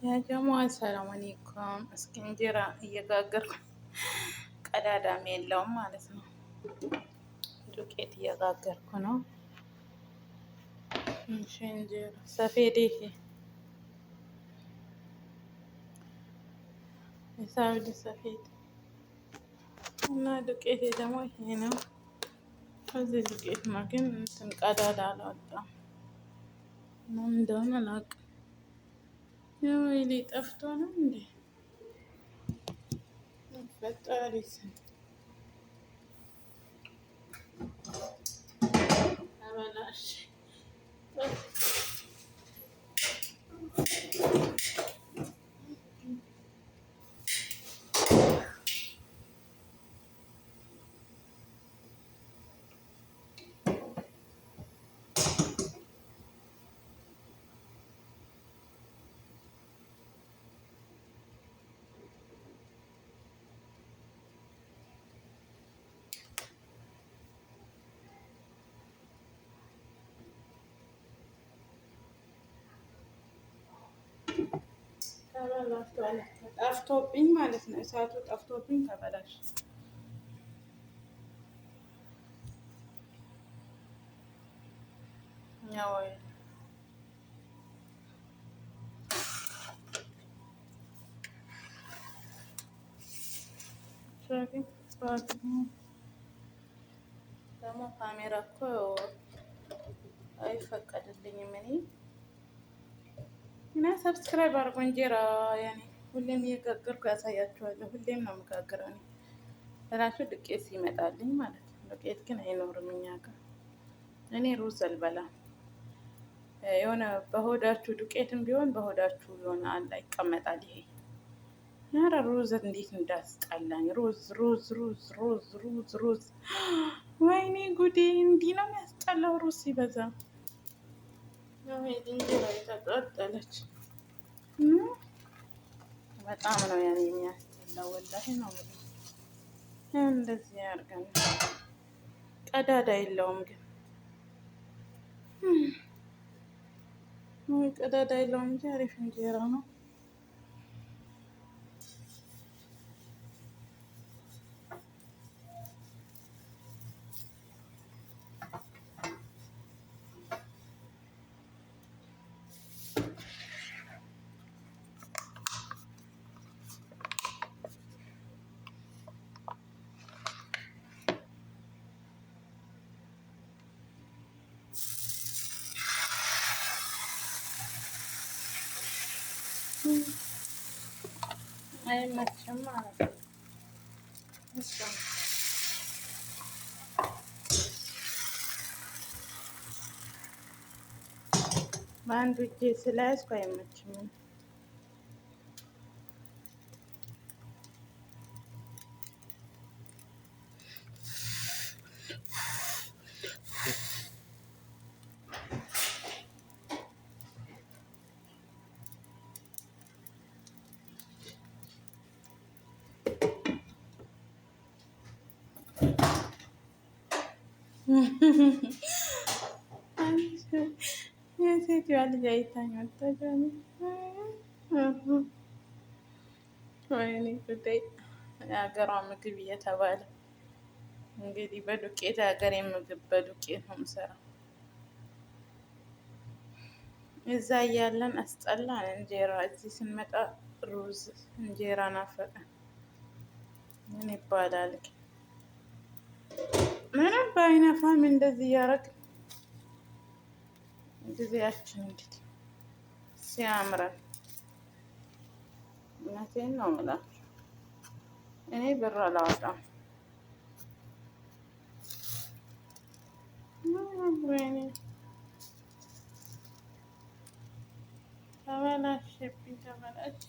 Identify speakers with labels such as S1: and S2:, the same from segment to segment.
S1: ያ ጀሞ አሰላሙ አለይኩም። እስኪ እንጀራ እየጋገርኩ ቀዳዳም የለውም ማለት ነው። ዱቄት እየጋገርኩ ነው። እሺ እንጀራ ሰፌድ ይሄ የሳውዲ ሰፌድ እና ዱቄቴ ደግሞ ይሄ ነው። ከዚህ ዱቄት ነው ግን እንትን ቀዳዳ አላወጣም። ምን እንደሆነ አላውቅም። ወይኔ ጠፍቶ ነው እንዴ? ፈጣሪ ስም ተበላሽ። ተበላሽቷል። ጠፍቶብኝ ማለት ነው። እሳቱ ጠፍቶብኝ ተበላሽ። ያው ደግሞ ካሜራ እኮ አይፈቀድልኝም። እና ሰብስክራይብ አድርጎ እንጀራ ያኔ ሁሌም እየጋገርኩ ያሳያችኋለሁ። ሁሌም ነው የምጋግረው እኔ እራሱ ዱቄት ሲመጣልኝ ማለት ነው። ዱቄት ግን አይኖርም እኛ ጋር። እኔ ሩዝ አልበላም። የሆነ በሆዳችሁ ዱቄትም ቢሆን በሆዳችሁ የሆነ አላ ይቀመጣል። ይሄ ኧረ ሩዝ እንዴት እንዳስጠላኝ! ሩዝ ሩዝ ሩዝ ሩዝ ሩዝ ሩዝ ወይኔ ጉዴ! እንዲህ ነው የሚያስጠላው ሩዝ ሲበዛ። እንጀራ የተቃጠለች በጣም ነው ያኔ የሚያስጠላው። ወላሂ ነው እንደዚህ ያርገን። ቀዳዳ የለውም ግን ቀዳዳ የለውም እንጂ አሪፍ እንጀራ ነው። አይመችም ማለት ነው። በአንዱ እጄ ስለያዝኩ አይመችም። የሴትዮዋ ልጅ አይታኝ ወጣች። ወይኔ ጉዳይ! የሀገሯ ምግብ እየተባለ እንግዲህ በዱቄት ሀገሬ ምግብ በዱቄት ነው የምሰራው። እዛ እያለን አስጠላን እንጀራ፣ እዚህ ስንመጣ ሩዝ እንጀራ ናፈቀን። ምን ይባላል ምንም በአይነፋም እንደዚህ እያደረግን ጊዜያችን እንዴት ሲያምረን! እውነቴን ነው የምላችሁ። እኔ ብር አላወጣም። ወይኔ ተበላሸብኝ፣ ተበላሸ።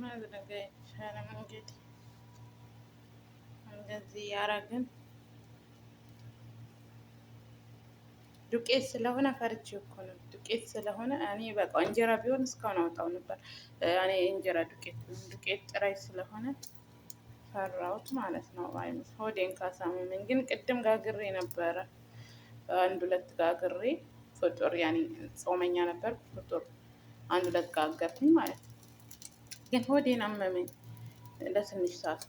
S1: ማድረግ አይቻልም። እንግዲህ እንደዚህ ያረግን ዱቄት ስለሆነ ፈርቼ እኮ ነው። ዱቄት ስለሆነ እኔ በቃ እንጀራ ቢሆን እስካሁን አውጣው ነበር። እኔ እንጀራ ዱቄት ጥራይ ስለሆነ ፈራሁት ማለት ነው። ሆዴን ካሳመመኝ ግን ቅድም ጋግሬ ነበረ። አንድ ሁለት ጋግሬ ፍጡር ያኔ ጾመኛ ነበር። ፍጡር አንድ ሁለት ጋገርኩኝ ማለት ነው። ግን ሆዴን አመመኝ ለትንሽ ሰዓት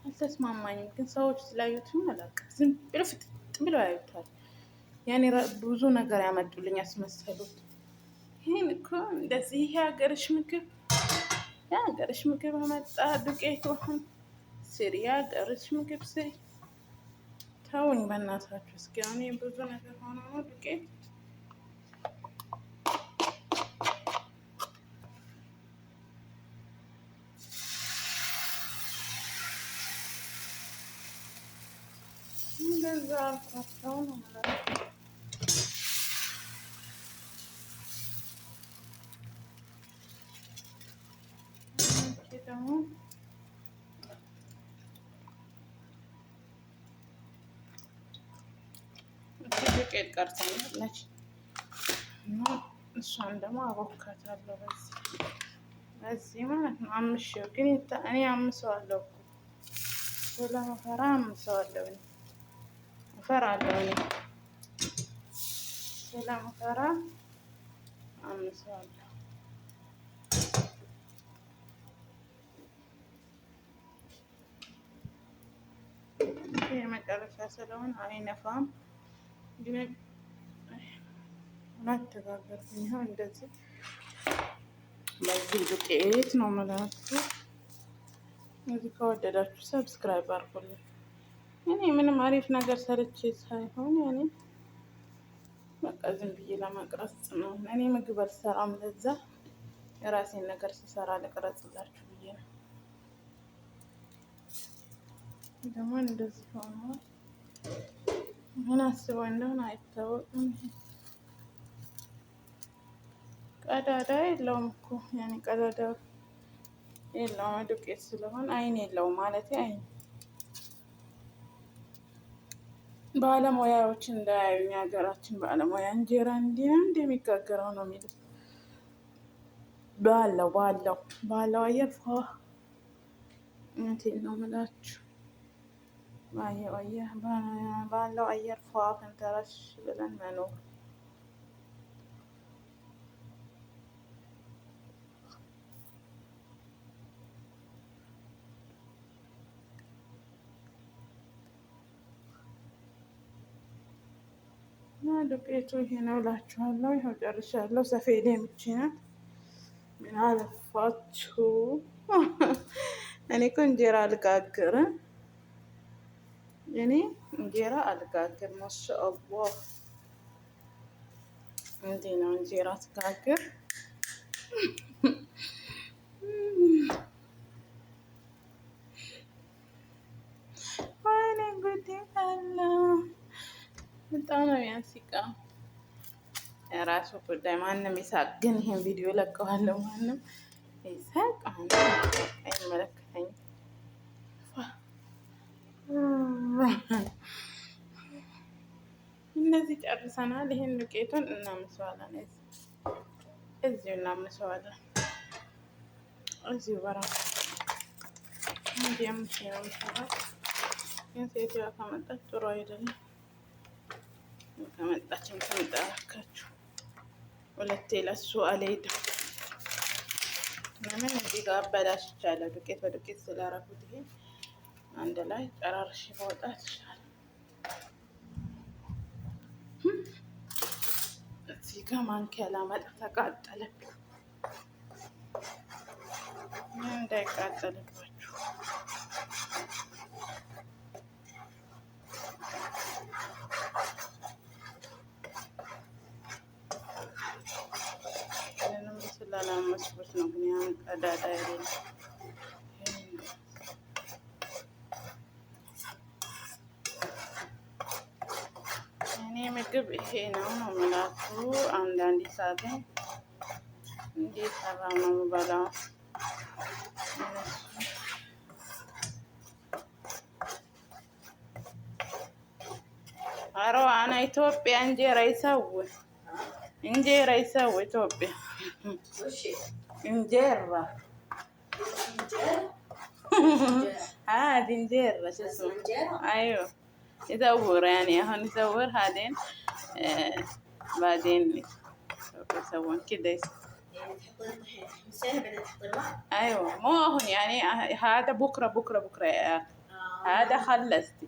S1: አልተስማማኝም። ግን ሰዎች ስላዩትም አላውቅም ዝም ብሎ ፍጥጥ ብለው ያዩታል። ያኔ ብዙ ነገር ያመጡልኝ ያስመሰሉት። ይህን እኮ እንደዚህ ይሄ የሀገርሽ ምግብ መጣ ዱቄቱ አሁን ስሪ የሀገርሽ ምግብ ስሪ። ተውኝ በእናታችሁ እስኪ። አሁን ብዙ ነገር ሆኖ ነው ዱቄት እንደዛ አልኳቸው ነው ማለት ነው። ደግሞ ዱቄት ቀርታኛለች እና እሷን ደግሞ አቦካታለሁ በዚህ ማለት ነው። አምሼው ግን እኔ አምሰዋለሁ እኮ ስለመፈራ አምሰዋለሁ። እፈራለሁ እኔ ስለመፈራ አምሰዋለሁ። የመጨረሻ ስለሆነ አይነፋም። ግን አተጋገርኩኝ ይኸው እንደዚህ በዚህ ዱቄት ነው የምላችሁ። እዚህ ከወደዳችሁ ሰብስክራይብ አድርጉልኝ። እኔ ምንም አሪፍ ነገር ሰርቼ ሳይሆን ያኔ በቃ ዝም ብዬ ለመቅረጽ ነው። እኔ ምግብ አልሰራም። ለዛ የራሴን ነገር ስሰራ ልቅረጽላችሁ ብዬ ነው። ደግሞ እንደዚህ ሆኖ ምን አስበው እንደሆነ አይታወቅም። ቀዳዳ የለውም እኮ ያኔ ቀዳዳ የለውም። ዱቄት ስለሆነ አይን የለውም ማለት አይን ባለሙያዎች እንዳያዩኝ ሀገራችን ባለሙያ እንጀራ እንዲህ ነው እንደሚጋገረው ነው የሚሉት። ባለው አየር ፏ እንትን ነው የምላችሁ። ባለው አየር ፏ ፈንተረሽ ብለን መኖር እና ዱቄቱ ይሄ ነው እላችኋለሁ። ይኸው ጨርሻለሁ። ሰፌዴ ምቺ ናት። ምን አለፋችሁ እኔ እኮ እንጀራ አልጋግርም። ማሻአላህ እንዲህ ነው እንጀራ ስጋግር። ወይኔ ጉዴ ፈላ። በጣም ነው የሚያስቀው። የራሱ ጉዳይ ማንም ይሳቅ። ግን ይሄን ቪዲዮ ለቀዋለሁ። ማንም ይሳቅ አይመለከተኝም። እነዚህ ጨርሰናል። ይሄን ዱቄቱን እናምሰዋለን። እዚሁ እናምሰዋለን። እዚሁ በራሱ እንዲያምሽ ነው የሚሰራው። ግን ሴትዮዋ ከመጣች ጥሩ አይደለም። ከመጣችም ትምጣላችሁ። ሁለቴ ለሱ አልሄድም። ለምን እዚህ ጋር አበላሽቻለሁ። ዱቄት በዱቄት ስላደረኩት ይሄ አንድ ላይ ጨራርሽ መውጣት ይችላል። እዚህ ጋር ማንኪያ ላመጣ ተቃጠለብኝ። እንዳይቃጠልባችሁ ምንም ስላላመስኩት ነው። ግን ያን ቀዳዳ የለም። እኔ ምግብ ይሄ ነው የምላችሁ። አንዳንድ ሰዓት እንዴት ሰራ ነው የምበላው። أروى أنا إثيوبيا إنجيرا يسوي إثيوبيا إنجيرا عادي إنجيرا شو اسمه أيوه يدور يعني هون يدور هذين بعدين يسوون كده ايوه مو هون يعني هذا بكره هذا خلصتي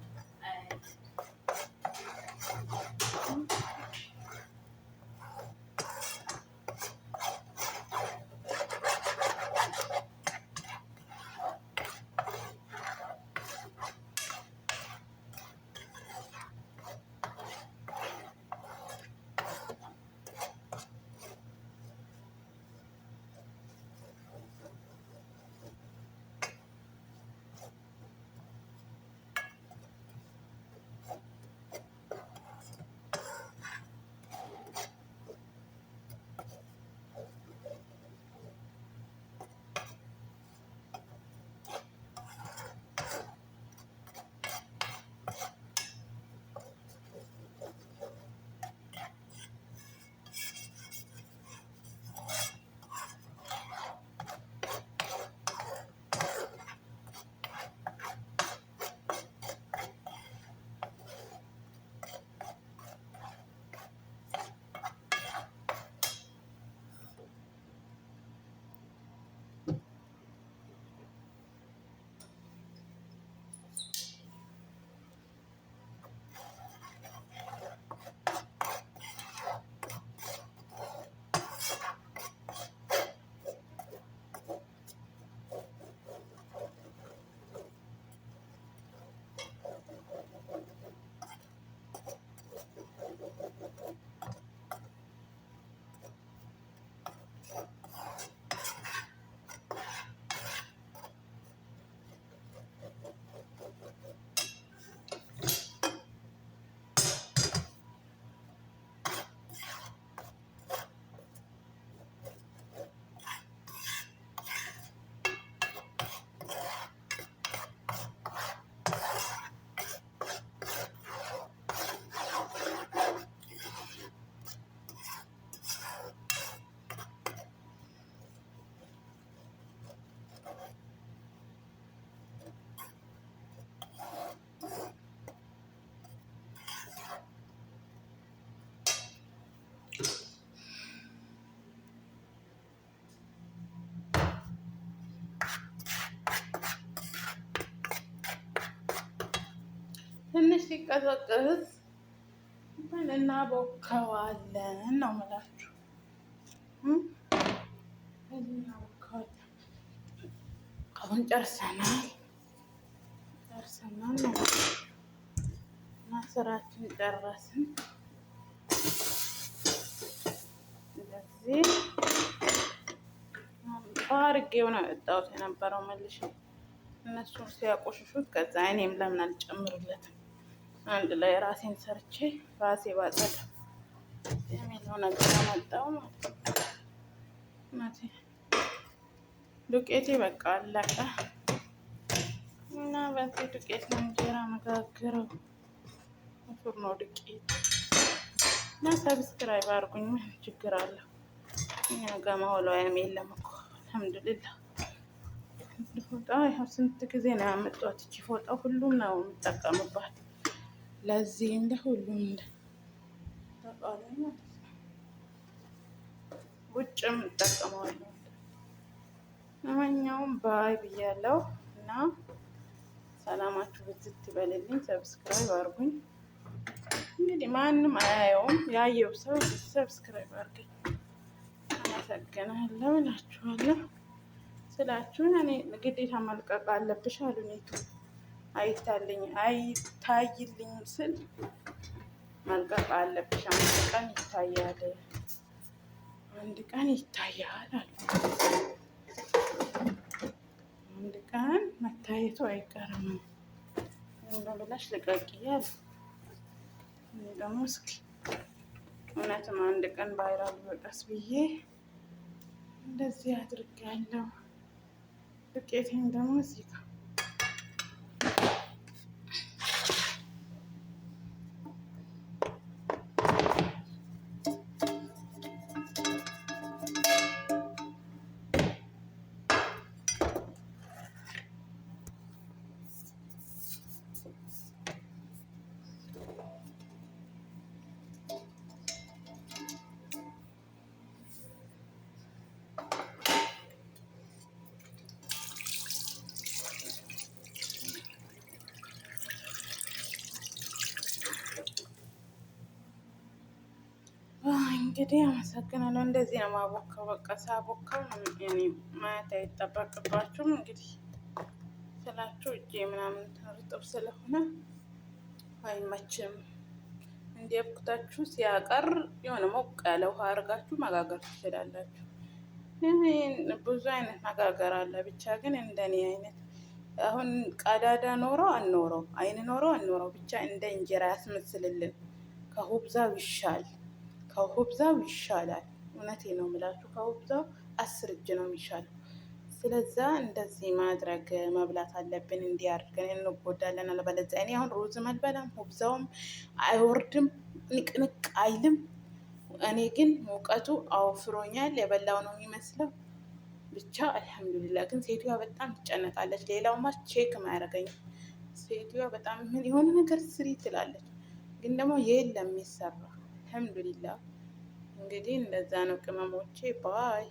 S1: ትንሽ ሲቀዘቅዝ ምን እናቦካዋለን ነው የምላችሁ። እናቦካዋለን። አሁን ጨርሰናል ነው እና ስራችን ጨረስን። እንደዚህ አድርጌው ነው የወጣሁት የነበረው መልሼ እነሱን ሲያቆሽሹት ከዛ እኔም ለምን አልጨምርለትም አንድ ላይ ራሴን ሰርቼ ራሴ ባጸዳ የሚለው ነገር አመጣው ማለት ነው። ዱቄቴ በቃ አለቀ እና በዚህ ዱቄት ነው እንጀራ መጋገረው። ፉርኖ ዱቄት እና ሰብስክራይብ አድርጉኝ። ምን ችግር አለው? እኛ ጋር ማውለዋያም የለም እኮ አልሐምዱሊላህ። ፎጣ ይኸው ስንት ጊዜ ነው ያመጣሁት። እቺ ፎጣ ሁሉም ነው የምጠቀምባት። ለዚህ እንደ ሁሉም እንደ ተቃላይ ማለት ነው። ውጭም እጠቀመዋለሁ። ለማንኛውም ባይ ብያለሁ እና ሰላማችሁ ብዝት ይበልልኝ። ሰብስክራይብ አድርጉኝ። እንግዲህ ማንም አያየውም፣ ያየው ሰው ሰብስክራይብ አድርገኝ። አመሰግናለሁ እላችኋለሁ። ስላችሁን እኔ ግዴታ መልቀቅ አለብሽ አሉኝ። አይታይልኝ ስል መልቀቅ አለብሽ፣ አንድ ቀን ይታያል አሉ። አንድ ቀን መታየቱ አይቀርም ብለሽ ልቀቂያል። እኔ ደግሞ እስኪ እውነትም አንድ ቀን ቫይራል ይወጣስ ብዬ እንደዚህ አድርጋለሁ። ዱቄቴን ደግሞ እዚህ ጋር እንግዲህ አመሰግናለሁ። እንደዚህ ነው ማቦካው። በቃ ሳቦካው እኔ ማየት አይጠበቅባችሁም። እንግዲህ ስላችሁ እጄ ምናምን እርጥብ ስለሆነ አይመችም። እንዲያብኩታችሁ ሲያቀር የሆነ ሞቅ ያለ ውሃ አድርጋችሁ መጋገር ትችላላችሁ። ብዙ አይነት መጋገር አለ። ብቻ ግን እንደኔ አይነት አሁን ቀዳዳ ኖረው አንኖረው አይን ኖረው አንኖረው ብቻ እንደ እንጀራ ያስመስልልን ከሁብዛው ይሻል ከሁብዛው ይሻላል። እውነቴ ነው የምላችሁ ከሁብዛው 10 እጅ ነው የሚሻለው። ስለዛ እንደዚህ ማድረግ መብላት አለብን። እንዲያርገን እንጎዳለን። አለበለዚያ እኔ አሁን ሩዝም አልበላም፣ ሁብዛውም አይወርድም፣ ንቅንቅ አይልም። እኔ ግን ሙቀቱ አውፍሮኛል። የበላው ነው የሚመስለው። ብቻ አልሐምዱሊላህ። ግን ሴትዮዋ በጣም ትጨነቃለች። ሌላውማ ቼክም አያደርገኝም። ሴትዮዋ በጣም ምን የሆነ ነገር ስሪ ትላለች፣ ግን ደግሞ የለም የሚሰራ። አልሐምዱሊላህ። እንግዲህ እንደዛ ነው ቅመሞቼ ባይ